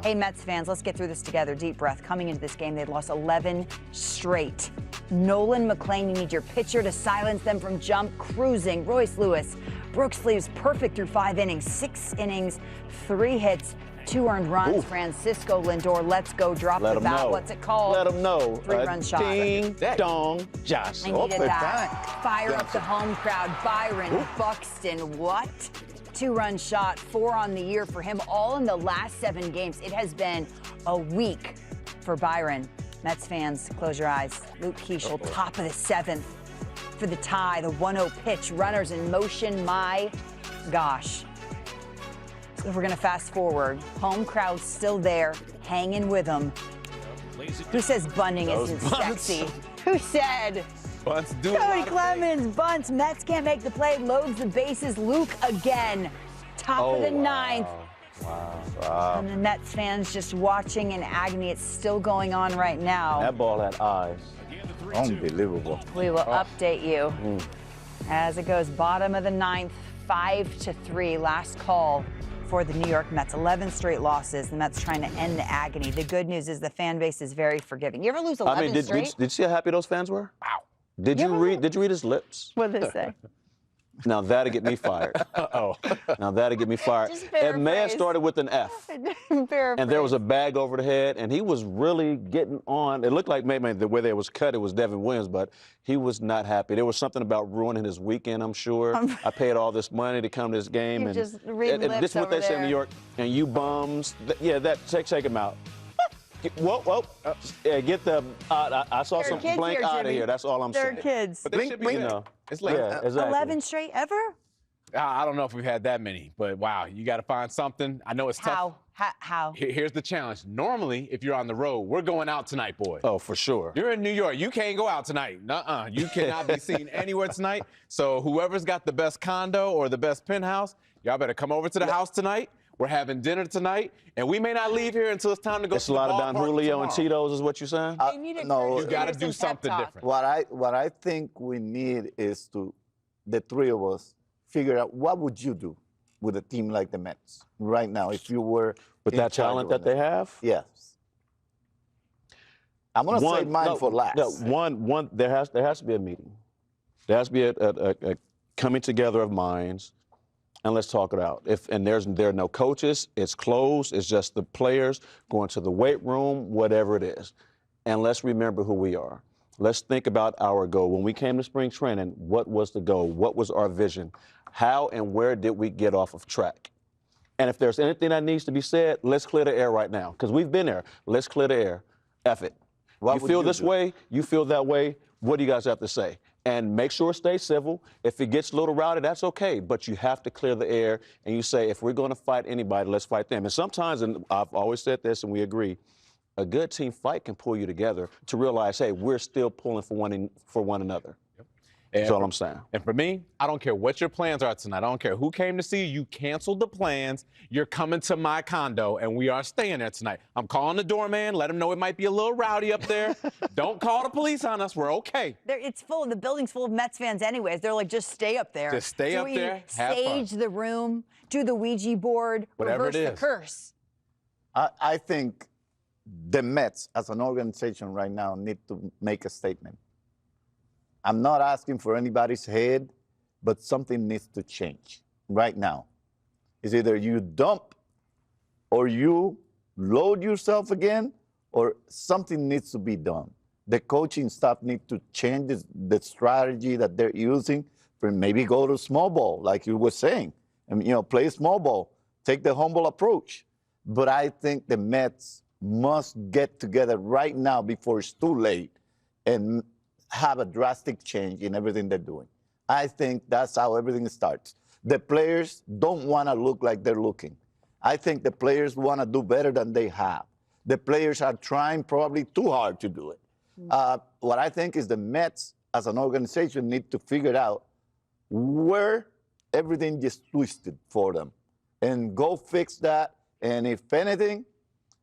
Hey, Mets fans, let's get through this together. Deep breath. Coming into this game, they'd lost 11 straight. Nolan McLean, you need your pitcher to silence them from jump. Cruising. Royce Lewis. Brooks Sleeves perfect through 5 innings. 6 innings, 3 hits, 2 earned runs. Ooh. Francisco Lindor, let's go. Drop Let the him bat. know. What's it called? Let him know. 3-run shot. Ding dong, Josh. I needed that. Fire up the home crowd. Byron Buxton, what? 2-run shot, 4 on the year for him, all in the last 7 games. It has been a week for Byron. Mets fans, close your eyes. Luke Keeschel, top of the 7th for the tie. The 1-0 pitch, runners in motion. My gosh. So we're going to fast forward. Home crowd still there, hanging with him. Who says bunting isn't sexy? Who said? Bunts do Cody Clemens, bunts. Mets can't make the play. Loads the bases. Luke again. Top of the 9th. Wow. And the Mets fans just watching in agony. It's still going on right now. That ball had eyes. Unbelievable. We will update you as it goes. Bottom of the 9th, 5-3. Last call for the New York Mets. 11 straight losses. The Mets trying to end the agony. The good news is the fan base is very forgiving. You ever lose 11 straight? Did you see how happy those fans were? Wow. Did you read his lips? What did they say? Now that'll get me fired. Now that'll get me fired. It may have started with an F. And there was a bag over the head, and he was really getting on. It looked like maybe the way they was cut, it was Devin Williams, but he was not happy. There was something about ruining his weekend, I'm sure. I paid all this money to come to this game. You're and just reading lips this is what over they say in there. New York. And you bums, check him out. Whoa. Yeah, get the, I saw some kids blank here, out of Jimmy. here. That's all I'm saying. They're kids. But they should be, it's like, Yeah, exactly. 11 straight ever? I don't know if we've had that many, but wow, you got to find something. I know it's tough. How? Here's the challenge. Normally, if you're on the road, we're going out tonight, boys. Oh, for sure. You're in New York. You can't go out tonight. Nuh-uh. You cannot be seen anywhere tonight. So whoever's got the best condo or the best penthouse, y'all better come over to the house tonight. We're having dinner tonight, and we may not leave here until it's time to go. It's to a the lot of Don ballpark Julio and tomorrow. Tito's is what you're saying? No, You got to do something different. what I think we need is to, the three of us, figure out what would you do with a team like the Mets right now if you were With that talent that they have? Yes. I'm gonna save mine for last. No, there has to be a meeting. There has to be a coming together of minds, and let's talk it out. There are no coaches, it's closed, it's just the players going to the weight room, whatever it is. And let's remember who we are. Let's think about our goal. When we came to spring training, what was the goal? What was our vision? How and where did we get off of track? And if there's anything that needs to be said, let's clear the air right now, because we've been there. Let's clear the air. F it. You feel this way, you feel that way, what do you guys have to say? And make sure it stays civil. If it gets a little rowdy, that's okay, but you have to clear the air, and you say, if we're going to fight anybody, let's fight them. And sometimes, and I've always said this, and we agree, a good team fight can pull you together to realize, hey, we're still pulling for one another. That's all I'm saying. And for me, I don't care what your plans are tonight. I don't care who came to see you. You canceled the plans. You're coming to my condo, and we are staying there tonight. I'm calling the doorman. Let him know it might be a little rowdy up there. Don't call the police on us. We're okay. It's full. The building's full of Mets fans anyways. They're like, just stay up there. Just stay up there, have Stage fun. the room, do the Ouija board, Whatever reverse it the is. curse. I think the Mets as an organization right now need to make a statement. I'm not asking for anybody's head, but something needs to change right now. It's either you dump or you load yourself again, or something needs to be done. The coaching staff needs to change the strategy that they're using. For maybe go to small ball, like you were saying, and play small ball, take the humble approach. But I think the Mets must get together right now before it's too late and have a drastic change in everything they're doing. I think that's how everything starts. The players don't want to look like they're looking. I think the players want to do better than they have. The players are trying probably too hard to do it. What I think is the Mets as an organization need to figure out where everything just twisted for them and go fix that. And if anything,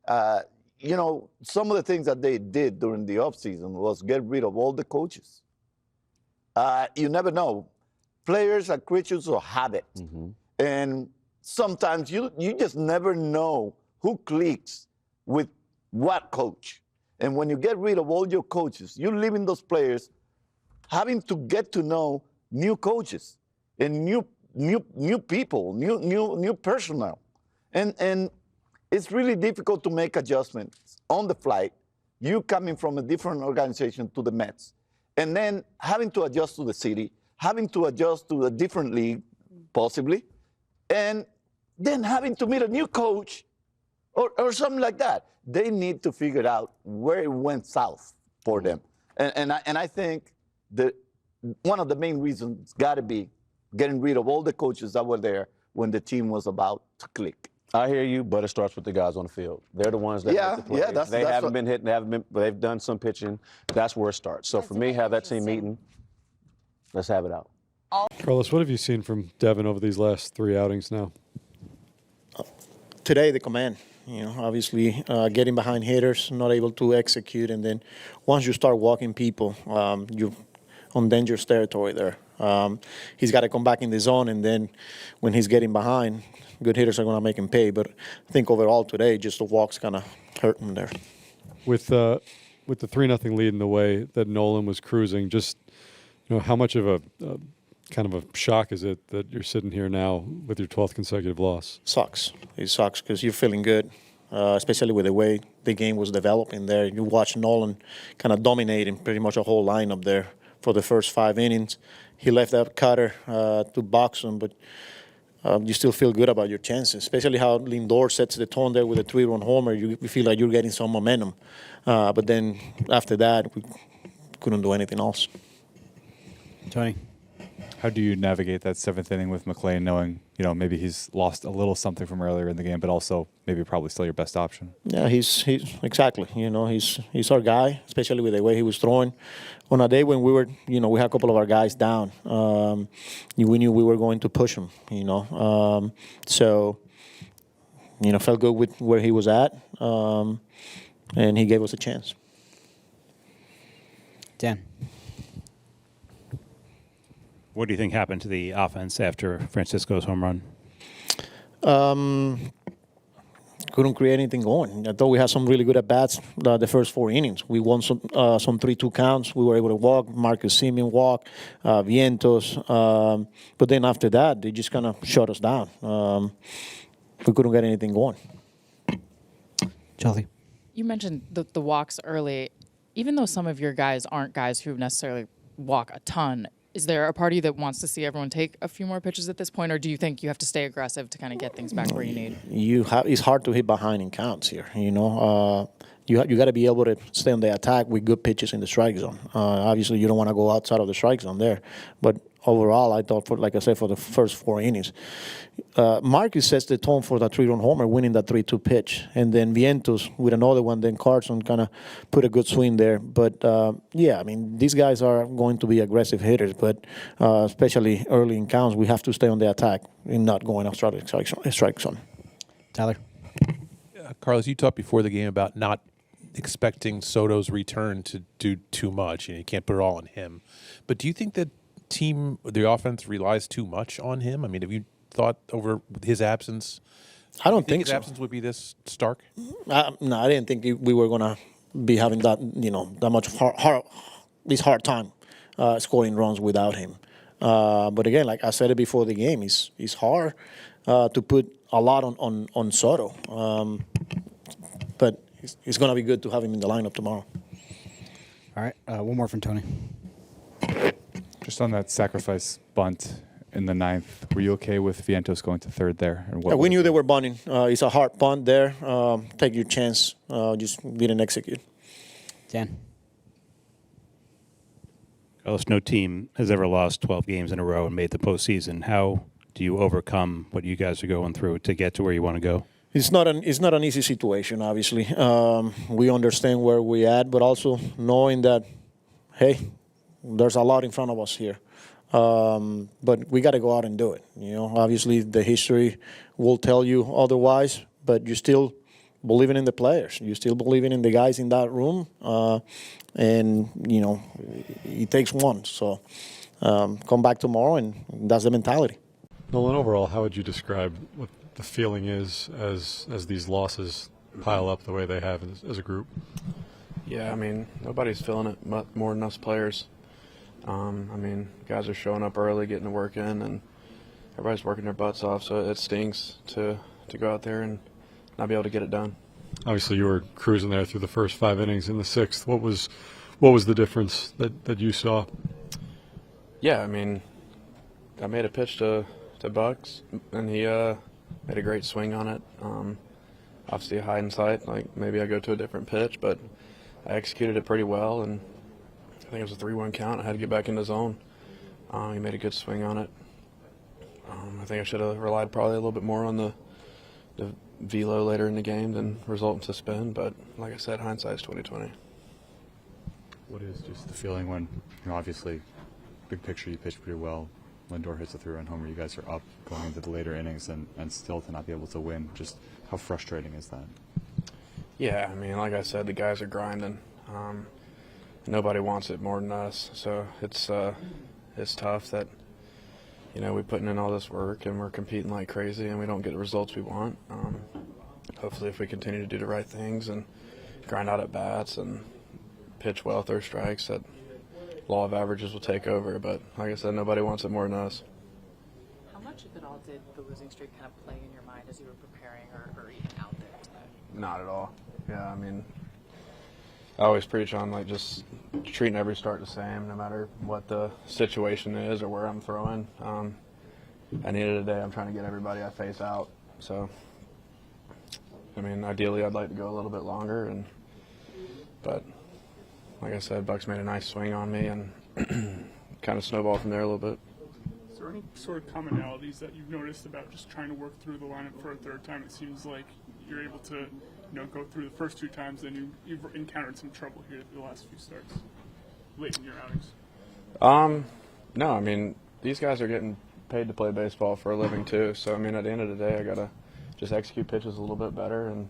some of the things that they did during the offseason was get rid of all the coaches. You never know. Players are creatures of habit. And sometimes you just never know who clicks with what coach. And when you get rid of all your coaches, you're leaving those players having to get to know new coaches and new people, new personnel. And it's really difficult to make adjustments on the fly. You coming from a different organization to the Mets, and then having to adjust to the city, having to adjust to a different league, possibly, and then having to meet a new coach or something like that. They need to figure out where it went south for them. And I think that one of the main reasons got to be getting rid of all the coaches that were there when the team was about to click. I hear you, but it starts with the guys on the field. They're the ones that make the plays. Yeah, they haven't been hitting, they've done some pitching. That's where it starts. So for me, have that team meeting. Let's have it out. Carlos, what have you seen from Devin over these last 3 outings now? Today, the command. Obviously getting behind hitters, not able to execute, and then once you start walking people, you're on dangerous territory there. He's got to come back in the zone, and then when he's getting behind, good hitters are going to make him pay. But I think overall today, just the walks kind of hurt him there. With the 3-0 lead in the way that Nolan was cruising, just how much of a kind of a shock is it that you're sitting here now with your 12th consecutive loss? Sucks. It sucks because you're feeling good, especially with the way the game was developing there. You watch Nolan kind of dominating pretty much a whole lineup there for the first 5 innings. He left that cutter to box him, but you still feel good about your chances, especially how Lindor sets the tone there with a 3-run homer. You feel like you're getting some momentum. But then after that, we couldn't do anything else. Tony? How do you navigate that 7th inning with McLean, knowing maybe he's lost a little something from earlier in the game, but also maybe probably still your best option? Yeah, he's exactly. He's our guy, especially with the way he was throwing. On a day when we were, we had a couple of our guys down, we knew we were going to push him. So felt good with where he was at, and he gave us a chance. Dan? What do you think happened to the offense after Francisco's home run? Couldn't create anything going. I thought we had some really good at-bats the first 4 innings. We won some 3-2 counts. We were able to walk. Marcus Semien walked, Vientos. But then after that, they just kind of shut us down. We couldn't get anything going. Chelsea? You mentioned the walks early. Even though some of your guys aren't guys who necessarily walk a ton, is there a party that wants to see everyone take a few more pitches at this point, or do you think you have to stay aggressive to kind of get things back where you need? It's hard to hit behind in counts here. You got to be able to stay on the attack with good pitches in the strike zone. Obviously, you don't want to go outside of the strike zone there, but overall, I thought, for the first 4 innings, Marcus sets the tone for that 3-run homer, winning that 3-2 pitch. And then Vientos with another one, then Carson kind of put a good swing there. But, these guys are going to be aggressive hitters, but especially early in counts, we have to stay on the attack and not going outside the strike zone. Tyler? Carlos, you talked before the game about not expecting Soto's return to do too much. You can't put it all on him. But do you think that the offense relies too much on him? I mean, have you thought over his absence? I don't think his so. absence would be this stark? No, I didn't think we were going to be having that, that much hard time scoring runs without him. But again, like I said it before the game, it's hard to put a lot on Soto. But it's going to be good to have him in the lineup tomorrow. All right, one more from Tony. Just on that sacrifice bunt in the 9th, were you okay with Vientos going to 3rd there? And we knew they were bunting. It's a hard bunt there. Take your chance. Just didn't execute. Dan? Carlos, no team has ever lost 12 games in a row and made the postseason. How do you overcome what you guys are going through to get to where you want to go? It's not an easy situation, obviously. We understand where we're at, but also knowing that, hey, there's a lot in front of us here. But we got to go out and do it. Obviously the history will tell you otherwise, but you're still believing in the players. You're still believing in the guys in that room. And, it takes one. So come back tomorrow, and that's the mentality. Nolan, overall, how would you describe what the feeling is as these losses pile up the way they have as a group? Yeah, I mean, nobody's feeling it more than us players. I mean, guys are showing up early, getting to work in, and everybody's working their butts off, so it stings to go out there and not be able to get it done. Obviously, you were cruising there through the first 5 innings. In the sixth, what was the difference that you saw? Yeah, I mean, I made a pitch to Bucks, and he made a great swing on it. Obviously, high in sight, like maybe I go to a different pitch, but I executed it pretty well, and I think it was a 3-1 count. I had to get back in the zone. He made a good swing on it. I think I should have relied probably a little bit more on the velo later in the game than result in suspend, but like I said, hindsight's 20/20. What is just the feeling when, obviously, big picture, you pitched pretty well. Lindor hits a 3-run homer. You guys are up going into the later innings and still to not be able to win. Just how frustrating is that? Yeah, I mean, like I said, the guys are grinding. Nobody wants it more than us, so it's tough that, we're putting in all this work and we're competing like crazy and we don't get the results we want. Hopefully if we continue to do the right things and grind out at bats and pitch well through strikes, that law of averages will take over. But like I said, nobody wants it more than us. How much, if at all, did the losing streak kind of play in your mind as you were preparing or even out there today? Not at all. Yeah, I mean, I always preach on just treating every start the same, no matter what the situation is or where I'm throwing. At the end of the day, I'm trying to get everybody I face out. So, I mean, ideally, I'd like to go a little bit longer, but like I said, Bucks made a nice swing on me and kind of snowballed from there a little bit. Is there any sort of commonalities that you've noticed about just trying to work through the lineup for a third time? It seems like you're able to go through the first 2 times, then you've encountered some trouble here the last few starts, late in your outings. No, I mean, these guys are getting paid to play baseball for a living too. So, I mean, at the end of the day, I got to just execute pitches a little bit better and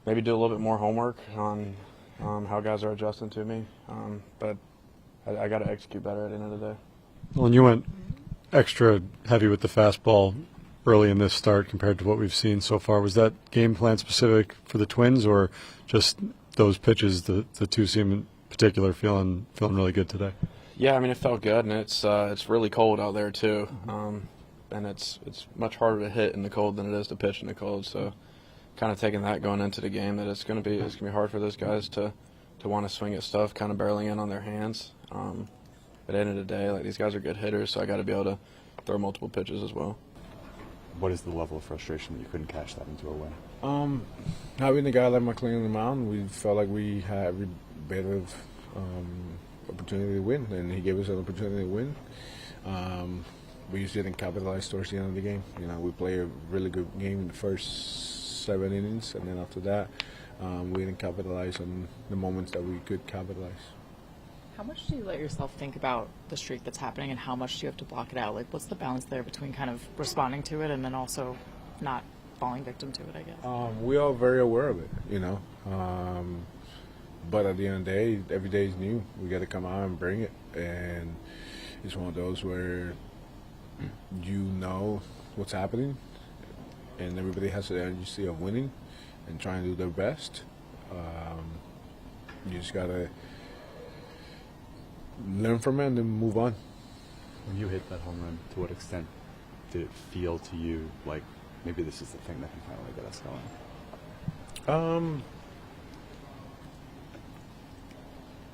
maybe do a little bit more homework on how guys are adjusting to me. But I got to execute better at the end of the day. Well, and you went extra heavy with the fastball early in this start compared to what we've seen so far. Was that game plan specific for the Twins or just those pitches, the 2 seem in particular feeling really good today? Yeah, I mean, it felt good, and it's really cold out there too, and it's much harder to hit in the cold than it is to pitch in the cold. So, kind of taking that going into the game, that it's gonna be hard for those guys to want to swing at stuff, kind of barreling in on their hands. At the end of the day, these guys are good hitters, so I got to be able to throw multiple pitches as well. What is the level of frustration that you couldn't cash that into a win? Having a guy like McLean on the mound, we felt like we had every bit of opportunity to win, and he gave us an opportunity to win. We just didn't capitalize towards the end of the game. We played a really good game in the first 7 innings, and then after that, we didn't capitalize on the moments that we could capitalize. How much do you let yourself think about the streak that's happening and how much do you have to block it out? What's the balance there between kind of responding to it and then also not falling victim to it, I guess? We are very aware of it, but at the end of the day, every day is new. We got to come out and bring it, and it's one of those where you know what's happening, and everybody has the energy of winning and trying to do their best. You just got to learn from it and then move on. When you hit that home run, to what extent did it feel to you like maybe this is the thing that can finally get us going?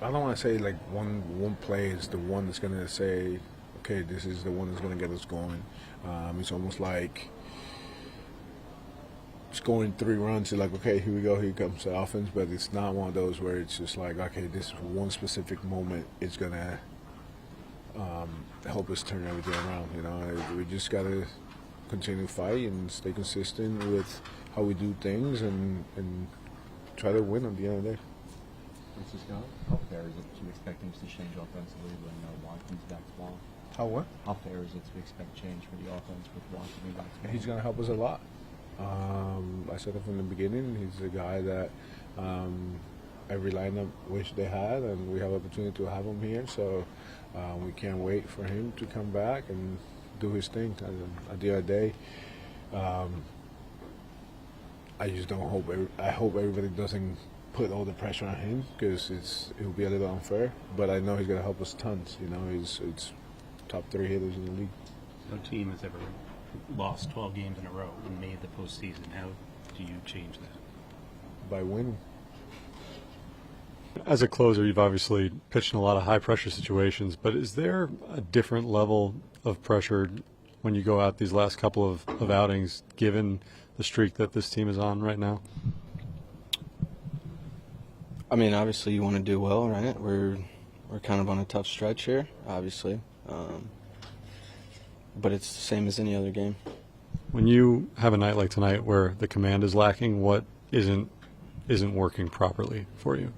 I don't want to say one play is the one that's going to say, okay, this is the one that's going to get us going. It's almost like scoring 3 runs, you're like, okay, here we go, here comes the offense, but it's not one of those where it's just like, okay, this one specific moment is going to help us turn everything around, We just got to continue to fight and stay consistent with how we do things and try to win at the end of the day. How fair is it to expect things to change offensively when Watkins back to ball? How what? How fair is it to expect change for the offense with Watkins back to ball? He's going to help us a lot. I said it from the beginning. He's a guy that every lineup wish they had, and we have opportunity to have him here. So we can't wait for him to come back and do his thing. At the end of the day, I just don't hope. I hope everybody doesn't put all the pressure on him because it will be a little unfair. But I know he's going to help us tons. You know, he's top 3 hitters in the league. No team has ever lost 12 games in a row and made the postseason. How do you change that? By winning. As a closer, you've obviously pitched in a lot of high-pressure situations, but is there a different level of pressure when you go out these last couple of outings, given the streak that this team is on right now? I mean, obviously you want to do well, right? We're kind of on a tough stretch here, obviously. But it's the same as any other game. When you have a night like tonight where the command is lacking, what isn't working properly for you?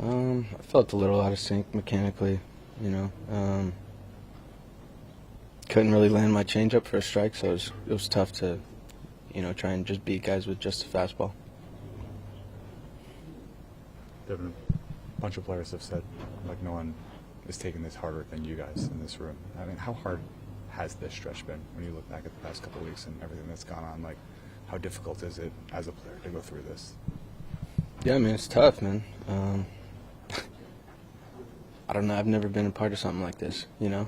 I felt a little out of sync mechanically, you know. Couldn't really land my changeup for a strike, so it was tough to, you know, try and just beat guys with just a fastball. Devin, a bunch of players have said, like, no one is taking this harder than you guys in this room. I mean, how hard has this stretch been when you look back at the past couple of weeks and everything that's gone on? Like, how difficult is it as a player to go through this? Yeah, I mean, it's tough, man. I don't know. I've never been a part of something like this, you know.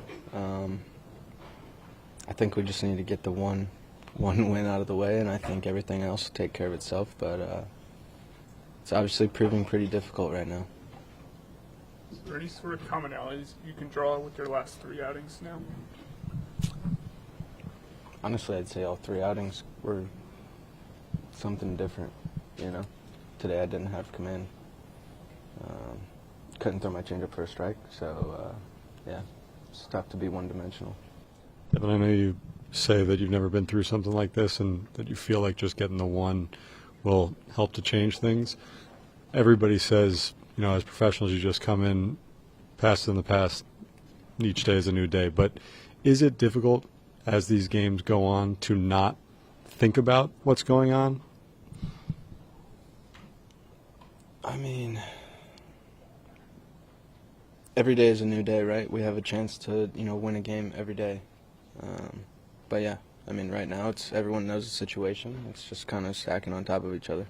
I think we just need to get the one win out of the way, and I think everything else will take care of itself. But it's obviously proving pretty difficult right now. Is there any sort of commonalities you can draw with your last 3 outings now? Honestly, I'd say all 3 outings were something different, you know. Today I didn't have command. Couldn't throw my changeup for a strike, so yeah, it's tough to be one-dimensional. Devin, I know you say that you've never been through something like this and that you feel like just getting the one will help to change things. Everybody says, you know, as professionals, you just come in, past in the past, each day is a new day. But is it difficult as these games go on to not think about what's going on? I mean, every day is a new day, right? We have a chance to, you know, win a game every day. But yeah, I mean, right now everyone knows the situation. It's just kind of stacking on top of each other.